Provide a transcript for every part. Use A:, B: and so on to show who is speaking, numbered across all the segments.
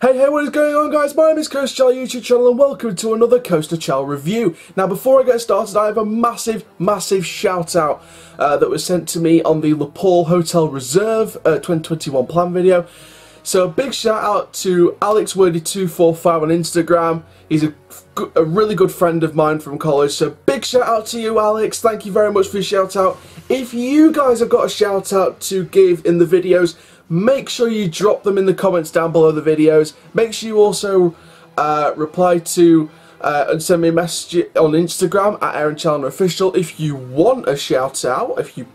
A: Hey, what is going on, guys? My name is Coaster Chall YouTube channel and welcome to another Coaster Chall review. Now, before I get started, I have a massive shout out that was sent to me on the Blackpool Hotel Reserve 2021 plan video. So a big shout out to AlexWordy245 on Instagram. He's a really good friend of mine from college, so big shout out to you, Alex. Thank you very much for your shout out. If you guys have got a shout out to give in the videos, make sure you drop them in the comments down below the videos. Make sure you also reply to and send me a message on Instagram at @AaronChallengerOfficial if you want a shout out, if you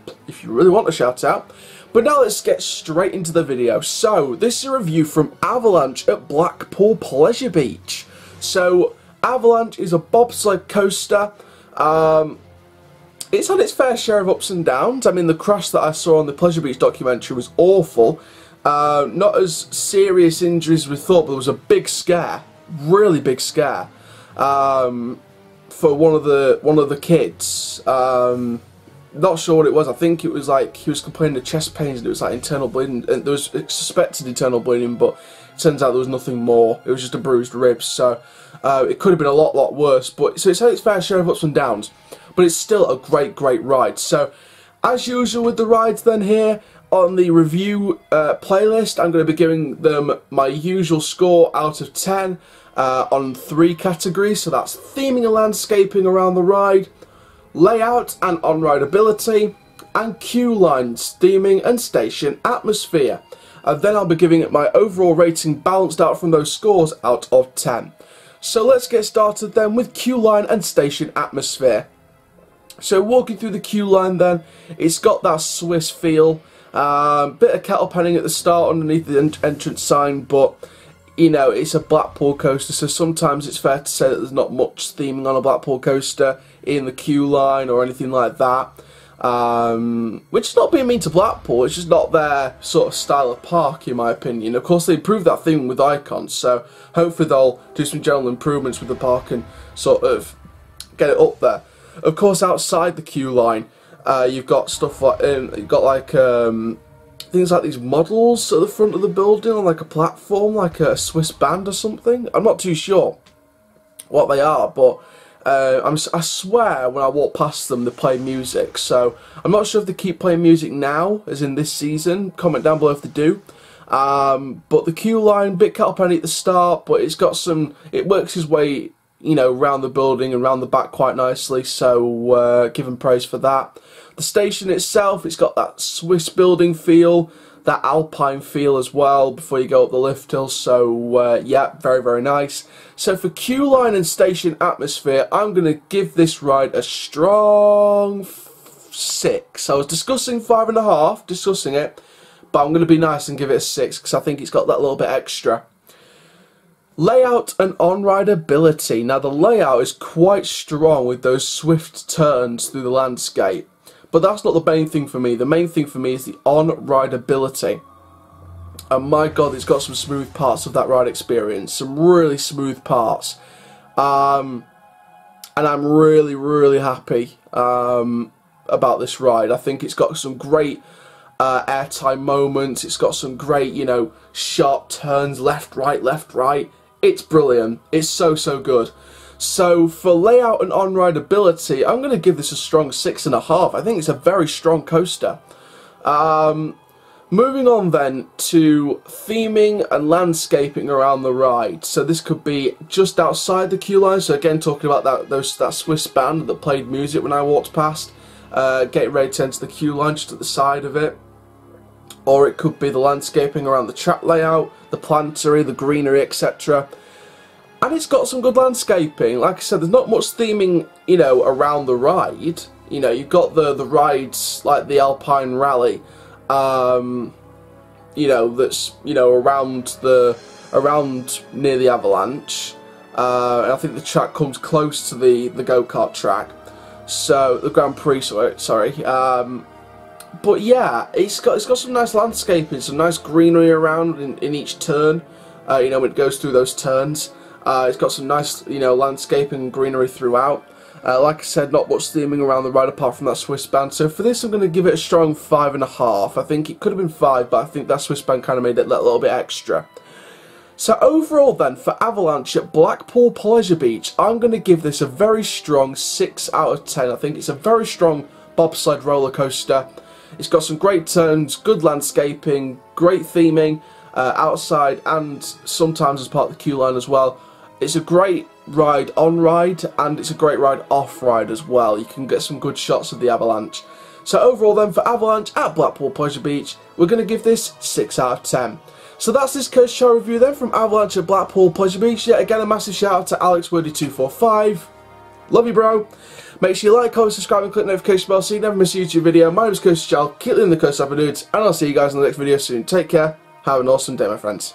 A: really want a shout out. But now let's get straight into the video. So this is a review from Avalanche at Blackpool Pleasure Beach. So Avalanche is a bobsled coaster. It's had its fair share of ups and downs. I mean, the crash that I saw on the Pleasure Beach documentary was awful. Not as serious injuries as we thought, but there was a big scare, really big scare, for one of the kids. Not sure what it was. I think it was like he was complaining of chest pains and it was like internal bleeding. And there was suspected internal bleeding, but it turns out there was nothing more. It was just a bruised rib. So it could have been a lot worse. But so it's had its fair share of ups and downs. But it's still a great ride. So, as usual with the rides then here on the review playlist, I'm going to be giving them my usual score out of 10 on 3 categories. So that's theming and landscaping around the ride, layout and on-rideability, and queue lines, theming and station atmosphere. And then I'll be giving it my overall rating balanced out from those scores out of 10. So let's get started then with queue line and station atmosphere. So walking through the queue line then, it's got that Swiss feel, bit of kettle panning at the start underneath the entrance sign, but you know, it's a Blackpool coaster, so sometimes it's fair to say that there's not much theming on a Blackpool coaster in the queue line or anything like that, which is not being mean to Blackpool, it's just not their sort of style of park in my opinion. Of course they improved that theme with icons, so hopefully they'll do some general improvements with the park and sort of get it up there. Of course, outside the queue line, you've got stuff like you've got like things like these models at the front of the building on like a platform, like a Swiss band or something. I'm not too sure what they are, but I swear when I walk past them they play music. So I'm not sure if they keep playing music now, as in this season. Comment down below if they do. But the queue line, bit cut up at the start, but it's got some. It works its way, you know, around the building and around the back quite nicely, so give them praise for that. The station itself, it's got that Swiss building feel, that Alpine feel as well before you go up the lift hill, so yeah, very nice. So for queue line and station atmosphere, I'm going to give this ride a strong 6. I was discussing 5.5, it, but I'm going to be nice and give it a 6 because I think it's got that little bit extra. Layout and on-rideability. Now the layout is quite strong with those swift turns through the landscape, but that's not the main thing for me. The main thing for me is the on-rideability. And my god, it's got some smooth parts of that ride experience, some really smooth parts. And I'm really happy about this ride. I think it's got some great airtime moments. It's got some great, you know, sharp turns, left, right. It's brilliant. It's so good. So for layout and on-rideability, I'm going to give this a strong 6.5. I think it's a very strong coaster. Moving on then to theming and landscaping around the ride. So this could be just outside the queue line. So again, talking about that Swiss band that played music when I walked past, getting ready to enter the queue line just at the side of it. Or it could be the landscaping around the track layout, the plantery, the greenery, etc. And it's got some good landscaping. Like I said, there's not much theming, you know, around the ride. You know, you've got the rides like the Alpine Rally, you know, that's, you know, around near the Avalanche. And I think the track comes close to the go-kart track. So the Grand Prix, sorry. But yeah, it's got some nice landscaping, some nice greenery around in each turn. You know, when it goes through those turns, it's got some nice, you know, landscaping and greenery throughout. Like I said, not much theming around the ride apart from that Swiss band. So for this, I'm going to give it a strong 5.5. I think it could have been 5, but I think that Swiss band kind of made it a little bit extra. So overall then, for Avalanche at Blackpool Pleasure Beach, I'm going to give this a very strong 6 out of 10. I think it's a very strong bobsled roller coaster. It's got some great turns, good landscaping, great theming outside and sometimes as part of the queue line as well. It's a great ride on-ride and it's a great ride off-ride as well. You can get some good shots of the Avalanche. So overall then, for Avalanche at Blackpool Pleasure Beach, we're going to give this 6 out of 10. So that's this Coaster Chall review then from Avalanche at Blackpool Pleasure Beach. Yet again, a massive shout out to AlexWordy245. Love you, bro. Make sure you like, comment, subscribe and click the notification bell so you never miss a YouTube video. My name is Coaster Chall, keep living the coast up, dudes, and I'll see you guys in the next video soon. Take care, have an awesome day, my friends.